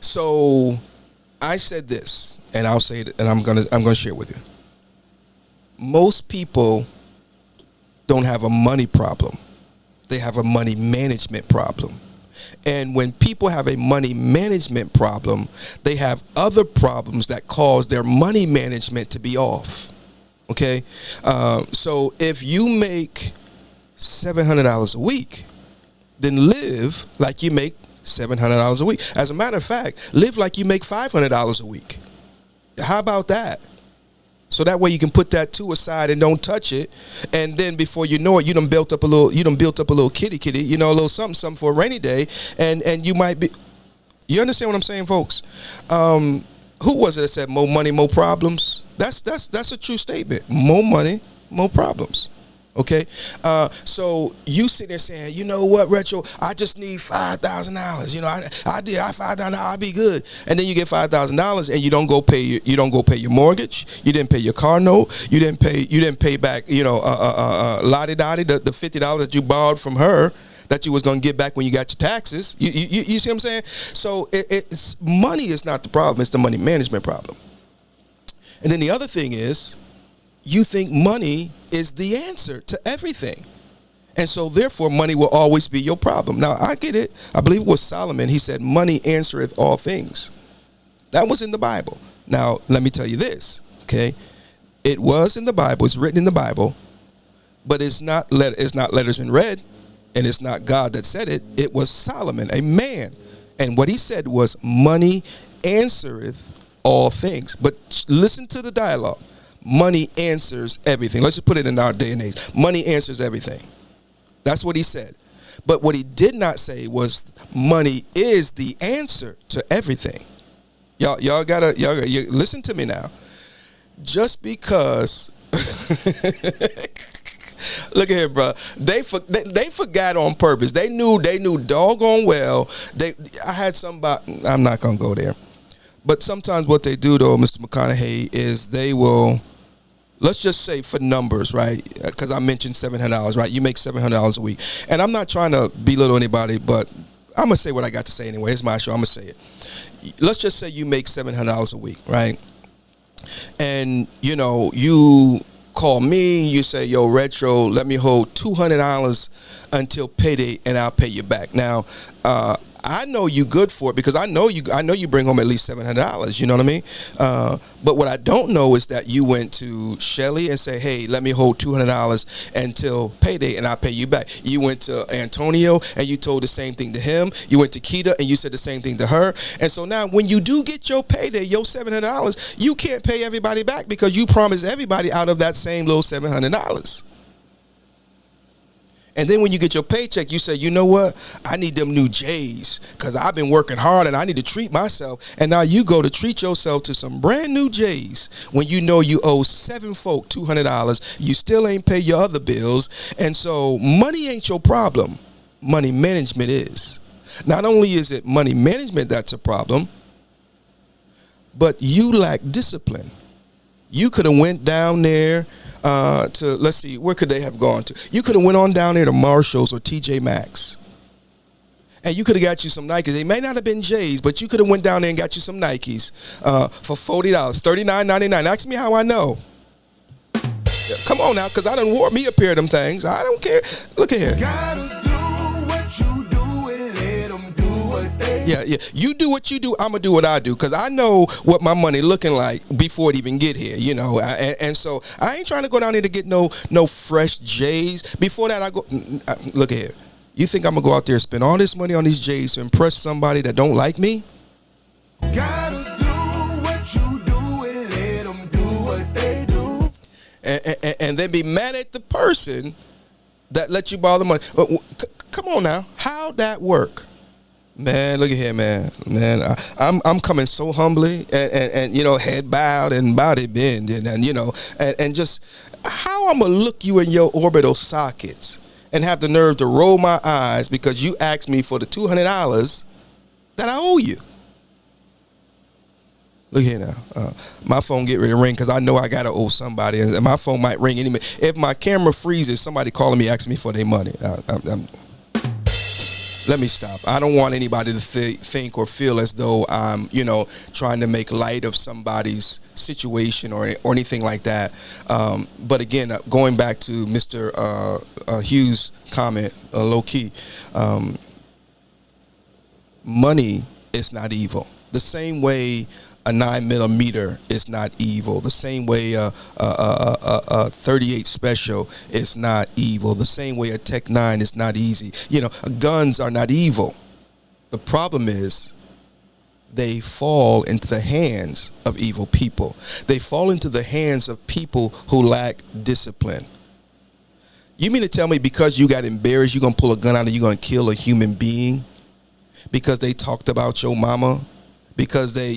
So I said this, and I'll say it, and I'm gonna share it with you. Most people don't have a money problem; they have a money management problem. And when people have a money management problem, they have other problems that cause their money management to be off. Okay, so if you make $700 a week, then live like you make $700 a week. As a matter of fact, live like you make $500 a week. How about that? So that way you can put that $2 aside and don't touch it, and then before you know it, you done built up a little kitty, a little something for a rainy day, and you might be. You understand what I'm saying, folks? Who was it that said more money, more problems? That's a true statement. More money, more problems. Okay, so you sit there saying, you know what, Retro, I just need $5,000. I did $5,000, I'll be good. And then you get $5,000 and you don't go pay your mortgage. You didn't pay your car note. You didn't pay back, Lottie, the $50 that you borrowed from her that you was gonna get back when you got your taxes. You see what I'm saying? So it's money is not the problem. It's the money management problem. And then the other thing is, you think money is the answer to everything. And so therefore money will always be your problem. Now I get it. I believe it was Solomon. He said, money answereth all things. That was in the Bible. Now let me tell you this, okay? It was in the Bible, it's written in the Bible, but it's not letters in red. And it's not God that said it. It was Solomon, a man. And what he said was, money answereth all things. But listen to the dialogue. Money answers everything. Let's just put it in our day and age. Money answers everything. That's what he said. But what he did not say was money is the answer to everything. Y'all gotta listen to me now. Just because look at here, bro. They forgot on purpose. They knew doggone well. I had somebody. I'm not gonna go there. But sometimes what they do, though, Mr. McConaughey, is they will. Let's just say for numbers, right? Because I mentioned $700, right? You make $700 a week, and I'm not trying to belittle anybody, but I'm gonna say what I got to say anyway. It's my show. I'm gonna say it. Let's just say you make $700 a week, right? And you call me, you say, yo, Retro, let me hold $200 until payday and I'll pay you back. Now, I know you good for it because I know you bring home at least $700, you know what I mean? But what I don't know is that you went to Shelly and say, hey, let me hold $200 until payday and I'll pay you back. You went to Antonio and you told the same thing to him. You went to Keita and you said the same thing to her. And so now when you do get your payday, your $700, you can't pay everybody back because you promised everybody out of that same little $700. And then when you get your paycheck, you say, you know what? I need them new J's because I've been working hard and I need to treat myself. And now you go to treat yourself to some brand new J's when you know you owe 7 folk $200. You still ain't pay your other bills. And so money ain't your problem. Money management is. Not only is it money management that's a problem, but you lack discipline. You could have went down there to, let's see, where could they have gone to? You could have went on down there to Marshall's or TJ Maxx. And you could have got you some Nikes. They may not have been J's, but you could have went down there and got you some Nikes for $40, $39.99. Ask me how I know. Yeah, come on now, because I done wore me a pair of them things. I don't care. Look at here. Yeah. You do what you do. I'm gonna do what I do because I know what my money looking like before it even get here. And so I ain't trying to go down there to get no fresh J's. Before that, I go. Look at here. You think I'm gonna go out there and spend all this money on these J's to impress somebody that don't like me? Gotta do what you do and let them do what they do. And then be mad at the person that let you borrow the money. Come on now, how'd that work? Man, look at here, man. I'm coming so humbly and head bowed and body bend and just how I'm gonna look you in your orbital sockets and have the nerve to roll my eyes because you asked me for the $200 that I owe you. Look here now. My phone get ready to ring because I know I gotta owe somebody, and my phone might ring anyway. If my camera freezes, somebody calling me asking me for their money. Let me stop. I don't want anybody to think or feel as though I'm, trying to make light of somebody's situation or anything like that. But again, going back to Mr. Hughes' comment, low key, money is not evil. The same way a 9mm is not evil. The same way a 38 special is not evil. The same way a Tech 9 is not easy. Guns are not evil. The problem is they fall into the hands of evil people. They fall into the hands of people who lack discipline. You mean to tell me because you got embarrassed, you're going to pull a gun out and you're going to kill a human being? Because they talked about your mama? Because they,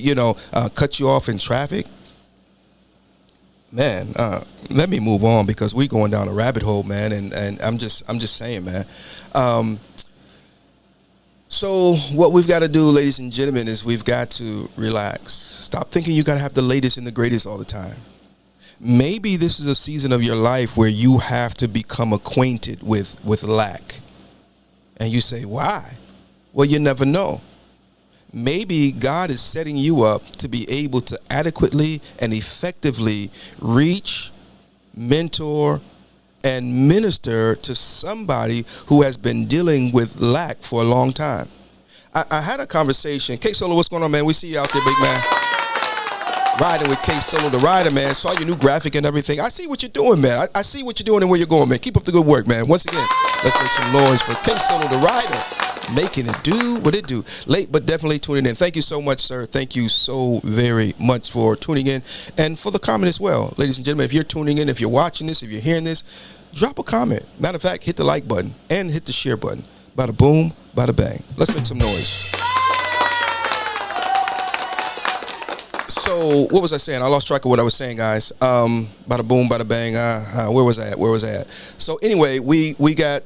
cut you off in traffic? Man, let me move on because we're going down a rabbit hole, man, and I'm just saying, man. So what we've got to do, ladies and gentlemen, is we've got to relax. Stop thinking you got to have the latest and the greatest all the time. Maybe this is a season of your life where you have to become acquainted with lack. And you say, why? Well, you never know. Maybe God is setting you up to be able to adequately and effectively reach, mentor, and minister to somebody who has been dealing with lack for a long time. I had a conversation. K Solo, what's going on, man? We see you out there, big man. Riding with K Solo the Rider, man. Saw your new graphic and everything. I see what you're doing, man. I see what you're doing and where you're going, man. Keep up the good work, man. Once again, let's make some noise for K Solo the Rider. Making it do what it do. Late, but definitely tuning in. Thank you so much, sir. Thank you so very much for tuning in and for the comment as well. Ladies and gentlemen, if you're tuning in, if you're watching this, if you're hearing this, drop a comment. Matter of fact, hit the like button and hit the share button. Bada boom, bada bang. Let's make some noise. So what was I saying? I lost track of what I was saying, guys. Bada boom, bada bang. Where was I at? So anyway, we got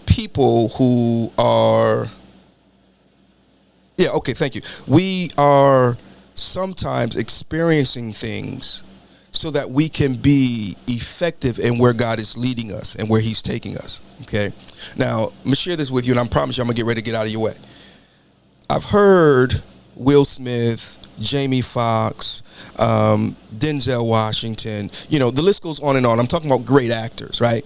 people who are. Yeah. Okay. Thank you. We are sometimes experiencing things so that we can be effective in where God is leading us and where He's taking us. Okay. Now, I'm gonna share this with you, and I promise you, I'm gonna get ready to get out of your way. I've heard Will Smith, Jamie Foxx, Denzel Washington, the list goes on and on. I'm talking about great actors, right?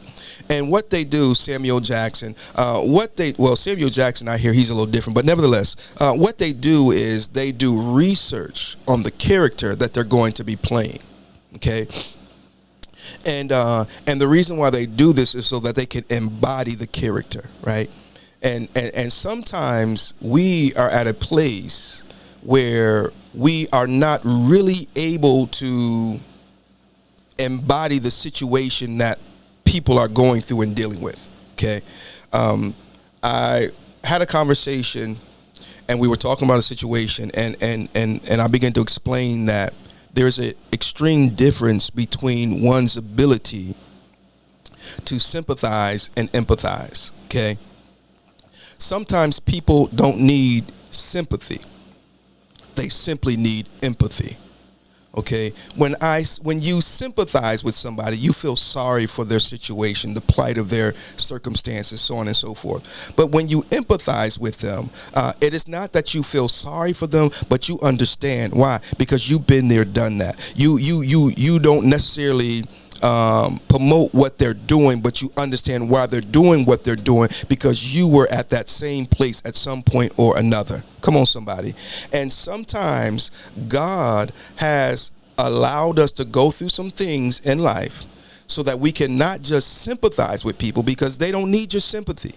And what they do, Samuel Jackson, Samuel Jackson, I hear he's a little different, but nevertheless, what they do is they do research on the character that they're going to be playing, okay? And the reason why they do this is so that they can embody the character, right? And sometimes we are at a place where we are not really able to embody the situation that people are going through and dealing with. Okay. I had a conversation and we were talking about a situation and I began to explain that there's an extreme difference between one's ability to sympathize and empathize. Okay. Sometimes people don't need sympathy. They simply need empathy. Okay. When you sympathize with somebody, you feel sorry for their situation, the plight of their circumstances, so on and so forth. But when you empathize with them, it is not that you feel sorry for them, but you understand why. Because you've been there, done that. You don't necessarily promote what they're doing, but you understand why they're doing what they're doing because you were at that same place at some point or another. Come on, somebody. And sometimes God has allowed us to go through some things in life so that we can not just sympathize with people because they don't need your sympathy,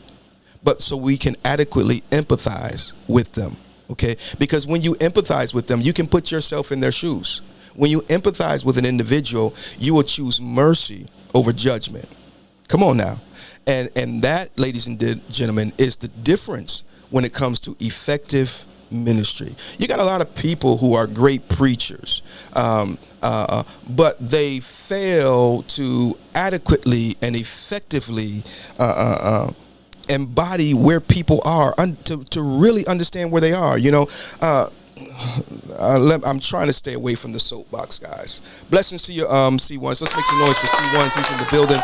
but so we can adequately empathize with them. Okay? Because when you empathize with them, you can put yourself in their shoes. When you empathize with an individual, you will choose mercy over judgment. Come on now. And that, ladies and gentlemen, is the difference when it comes to effective ministry. You got a lot of people who are great preachers, but they fail to adequately and effectively embody where people are, to really understand where they are. I'm trying to stay away from the soapbox, guys. Blessings to your C1s. Let's make some noise for C1s. He's in the building.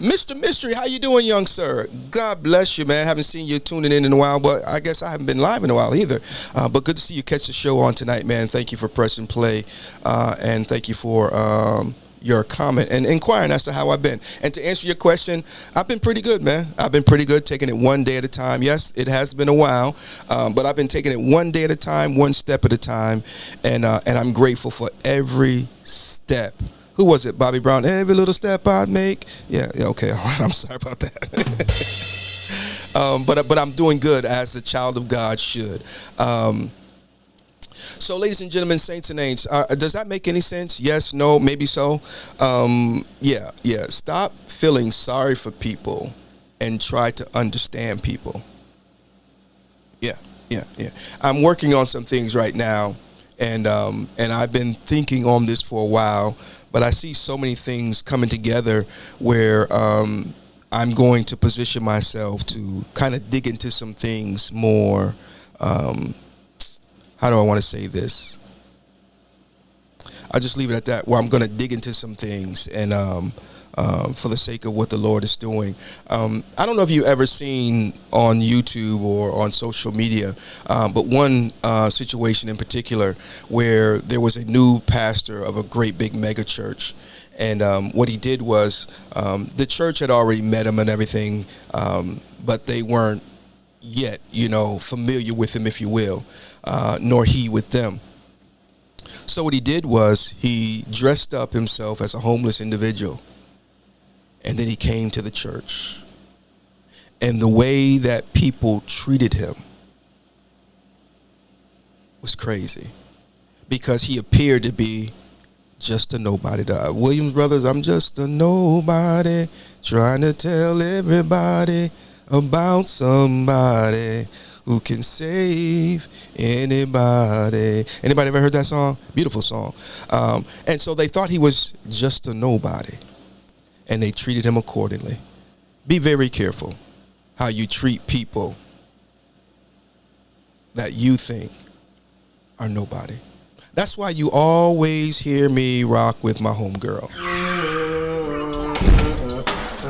Mr. Mystery, how you doing, young sir? God bless you, man. Haven't seen you tuning in a while, but I guess I haven't been live in a while either. But good to see you catch the show on tonight, man. Thank you for pressing play, and thank you for your comment and inquiring as to how I've been. And to answer your question, I've been pretty good, man. I've been pretty good, taking it one day at a time. Yes, it has been a while, but I've been taking it one day at a time, one step at a time, and I'm grateful for every step. Who was it? Bobby Brown. Every little step I make. Yeah. Okay. I'm sorry about that. But I'm doing good as the child of God should. So, ladies and gentlemen, saints and angels, does that make any sense? Yes, no, maybe so. Yeah. Stop feeling sorry for people and try to understand people. Yeah. I'm working on some things right now, and I've been thinking on this for a while, but I see so many things coming together where I'm going to position myself to kind of dig into some things more. How do I want to say this? I'll just leave it at that, where I'm going to dig into some things and for the sake of what the Lord is doing. I don't know if you've ever seen on YouTube or on social media, but one situation in particular where there was a new pastor of a great big mega church. And what he did was the church had already met him and everything, but they weren't yet, familiar with him, if you will, nor he with them. So what he did was he dressed up himself as a homeless individual, and then he came to the church. And the way that people treated him was crazy, because he appeared to be just a nobody. The Williams Brothers, I'm just a nobody trying to tell everybody about somebody who can save anybody. Anybody ever heard that song? Beautiful song. And so they thought he was just a nobody, and they treated him accordingly. Be very careful how you treat people that you think are nobody. That's why you always hear me rock with my homegirl.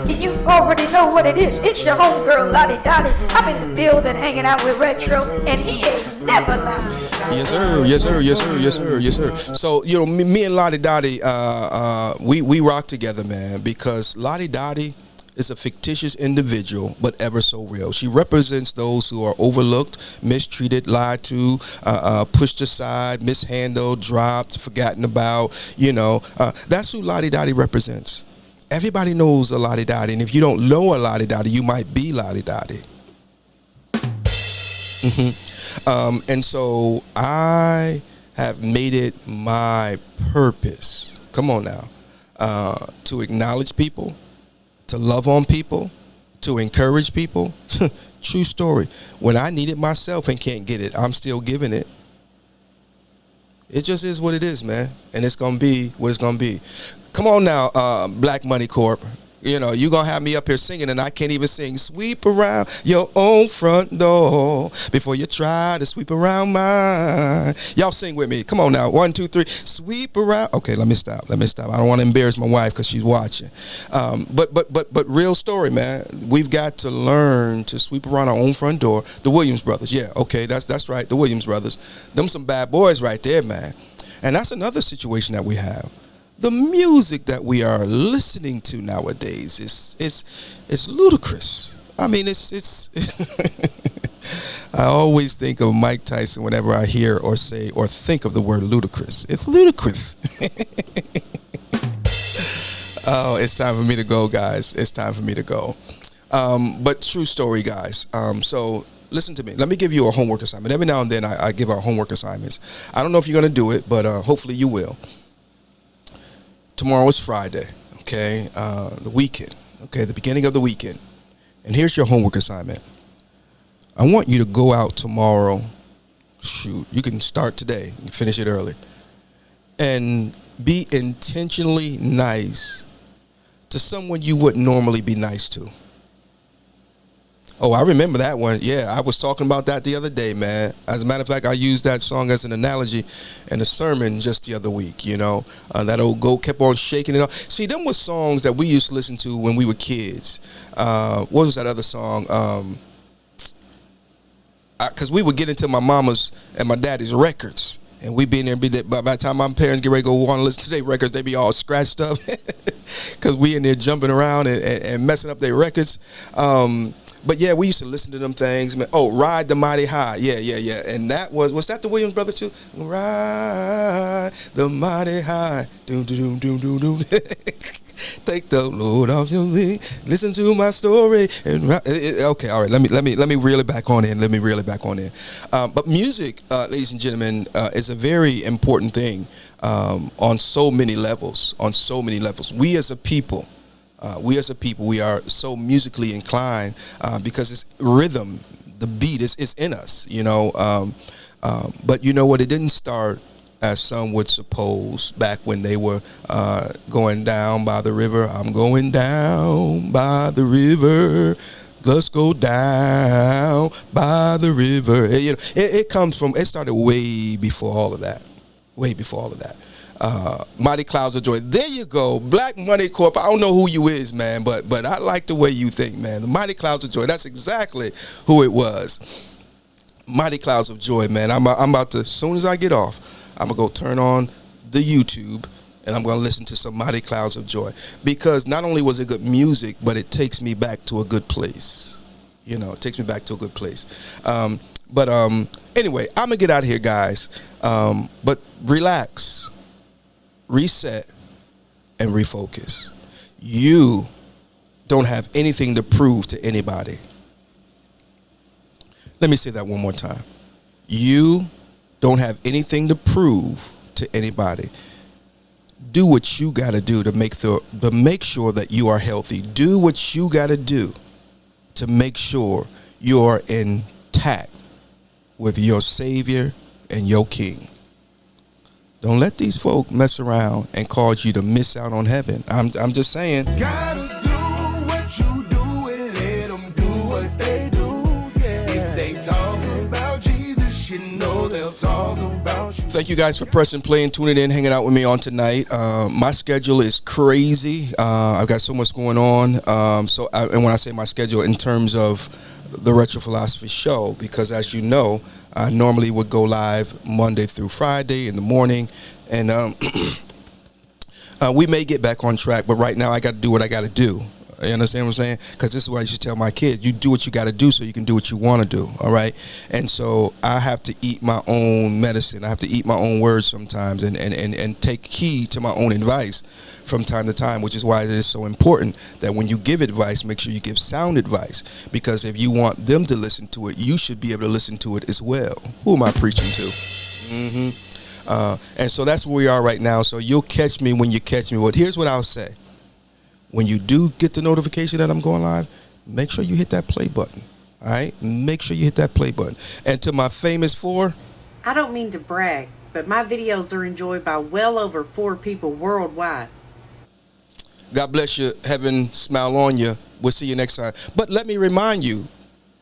You already know what it is. It's your homegirl, Lottie Dottie. I'm in the building hanging out with Retro, and he ain't never lying. Yes, sir. Yes, sir. Yes, sir. Yes, sir. Yes, sir. So, you know, me and Lottie Dottie, we rock together, man, because Lottie Dottie is a fictitious individual, but ever so real. She represents those who are overlooked, mistreated, lied to, pushed aside, mishandled, dropped, forgotten about. You know, that's who Lottie Dottie represents. Everybody knows a Lottie Dottie, and if you don't know a Lottie Dottie, you might be Lottie Dottie. And so I have made it my purpose, come on now, to acknowledge people, to love on people, to encourage people. True story. When I need it myself and can't get it, I'm still giving it. It just is what it is, man. And it's going to be what it's going to be. Come on now, Black Money Corp. You know, you're going to have me up here singing, and I can't even sing. Sweep around your own front door before you try to sweep around mine. Y'all sing with me. Come on now. 1, 2, 3. Sweep around. Okay, let me stop. I don't want to embarrass my wife because she's watching. But real story, man. We've got to learn to sweep around our own front door. The Williams Brothers. Yeah, okay, that's right. The Williams Brothers. Them some bad boys right there, man. And that's another situation that we have. The music that we are listening to nowadays is ludicrous. I mean, it's I always think of Mike Tyson whenever I hear or say or think of the word ludicrous. It's ludicrous. Oh, it's time for me to go, guys. It's time for me to go. But true story, guys. So listen to me. Let me give you a homework assignment. Every now and then I give out homework assignments. I don't know if you're going to do it, but hopefully you will. Tomorrow is Friday, okay, the weekend, okay, the beginning of the weekend. And here's your homework assignment. I want you to go out tomorrow. Shoot, you can start today and finish it early. And be intentionally nice to someone you wouldn't normally be nice to. Oh, I remember that one. Yeah, I was talking about that the other day, man. As a matter of fact, I used that song as an analogy in a sermon just the other week, you know. That old goat kept on shaking it off. See, them were songs that we used to listen to when we were kids. What was that other song? Because we would get into my mama's and my daddy's records. And we be in there, by the time my parents get ready to go want to listen to their records, they be all scratched up. Because we in there jumping around and messing up their records. But yeah, we used to listen to them things. Oh, Ride the Mighty High. Yeah. And that was that the Williams Brothers too? Ride the Mighty High. Doom, doom, doom, doom, doom. Take the load off your leg. Listen to my story. And okay, all right. Let me reel it back on in. But music, ladies and gentlemen, is a very important thing on so many levels. We as a people, we are so musically inclined because it's rhythm, the beat is in us, you know. But you know what? It didn't start as some would suppose back when they were going down by the river. I'm going down by the river. Let's go down by the river. You know, it comes from. It started way before all of that. Mighty Clouds of Joy. There you go. Black Money Corp. I don't know who you is, man, but I like the way you think, man. The Mighty Clouds of Joy. That's exactly who it was. Mighty Clouds of Joy, man. I'm about to, as soon as I get off, I'm going to go turn on the YouTube and I'm going to listen to some Mighty Clouds of Joy. Because not only was it good music, but it takes me back to a good place. You know, it takes me back to a good place. But anyway, I'm gonna get out of here, guys. But relax, reset, and refocus. You don't have anything to prove to anybody. Let me say that one more time. You don't have anything to prove to anybody. Do what you got to do to make sure that you are healthy. Do what you got to do to make sure you are intact with your Savior and your King. Don't let these folk mess around and cause you to miss out on heaven. I'm just saying. Gotta do what you do and let them do what they do. Yeah. If they talk about Jesus, you know they'll talk about you. Thank you guys for pressing play and tuning in, hanging out with me on tonight. My schedule is crazy. I've got so much going on. And when I say my schedule, in terms of the Retro Philosophy show, because as you know, I normally would go live Monday through Friday in the morning, and we may get back on track, but right now I got to do what I got to do. You understand what I'm saying? Because this is what I used to tell my kids. You do what you got to do so you can do what you want to do, all right? And so I have to eat my own medicine. I have to eat my own words sometimes and take heed to my own advice from time to time, which is why it is so important that when you give advice, make sure you give sound advice. Because if you want them to listen to it, you should be able to listen to it as well. Who am I preaching to? And so that's where we are right now. So you'll catch me when you catch me. But here's what I'll say. When you do get the notification that I'm going live, make sure you hit that play button. All right? Make sure you hit that play button. And to my famous four. I don't mean to brag, but my videos are enjoyed by well over 4 people worldwide. God bless you. Heaven smile on you. We'll see you next time. But let me remind you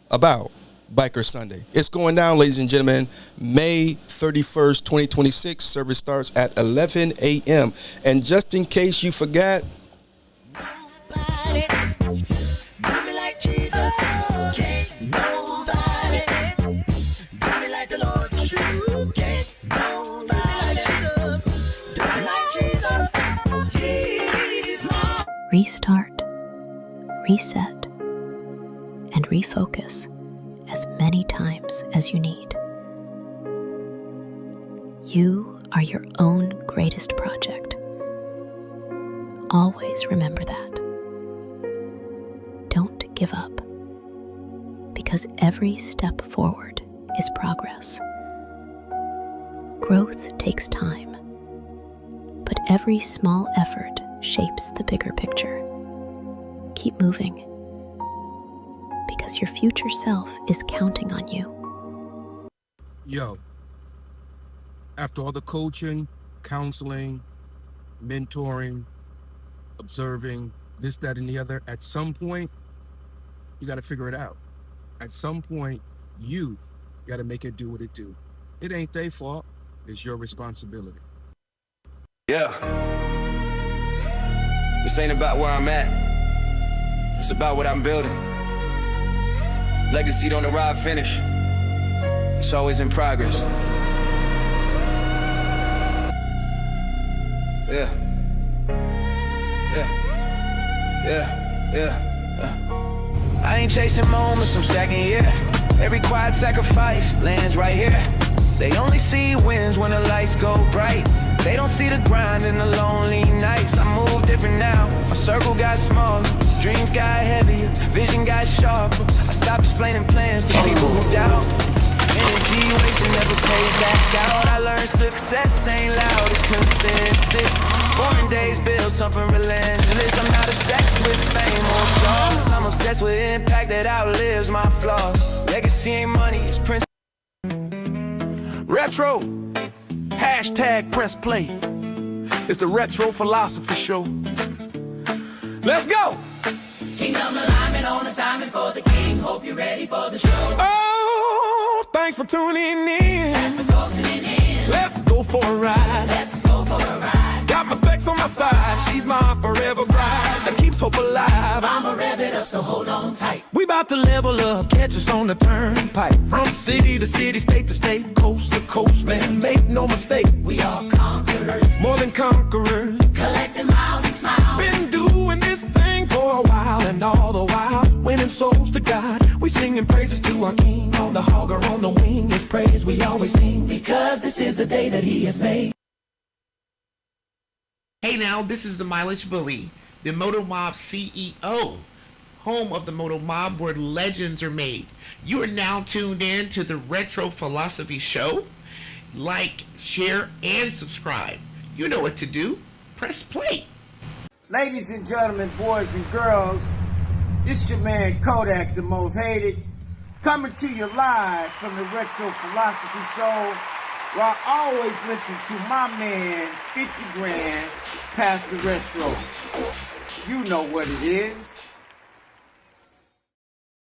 about Biker Sunday. It's going down, ladies and gentlemen, May 31st, 2026. Service starts at 11 a.m. And just in case you forgot, Nobody do me like Jesus. Can't nobody do me like the Lord. You can't nobody do me like Jesus. He's my Restart, reset, and refocus as many times as you need. You are your own greatest project. Always remember that. Don't give up, because every step forward is progress. Growth takes time, but every small effort shapes the bigger picture. Keep moving, because your future self is counting on you. Yo, after all the coaching, counseling, mentoring, observing, this, that, and the other, at some point, you got to figure it out. At some point, you got to make it do what it do. It ain't their fault. It's your responsibility. Yeah. This ain't about where I'm at. It's about what I'm building. Legacy don't arrive finished. It's always in progress. Yeah. I ain't chasing moments, I'm stacking, yeah. Every quiet sacrifice lands right here. They only see wins when the lights go bright. They don't see the grind in the lonely nights. I move different now, my circle got smaller. Dreams got heavier, vision got sharper. I stopped explaining plans to people who doubt. Energy wasted never pays back out. I learned success ain't loud, it's consistent. Born days build something relentless. I'm not obsessed with fame or applause. I'm obsessed with impact that outlives my flaws. Legacy ain't money, it's principle. Retro, hashtag press play. It's the Retro Philosophy Show. Let's go! Kingdom alignment on assignment for the king. Hope you're ready for the show. Oh, thanks for tuning in. Thanks for tuning in. Let's go for a ride. Let's go for a ride. Got my specs on my side. She's my forever bride that keeps hope alive. I'ma rev it up, so hold on tight. We about to level up, catch us on the turnpike. From city to city, state to state, coast to coast, man, make no mistake. We are conquerors, more than conquerors. collecting miles and smiles. Been doing this thing for a while, and all the while winning souls to God. We singing praises to our King on the hog or on the wing. praise we always sing, because this is the day that he has made. Hey now, this is the Mileage Bully, the Moto Mob CEO, home of the Moto Mob where legends are made. You are now tuned in to the Retro Philosophy Show. Like, share, and subscribe. You know what to do. Press play. Ladies and gentlemen, boys and girls, this your man Kodak, the most hated, coming to you live from the Retro Philosophy Show, where I always listen to my man, 50 Grand, Pastor Retro. You know what it is.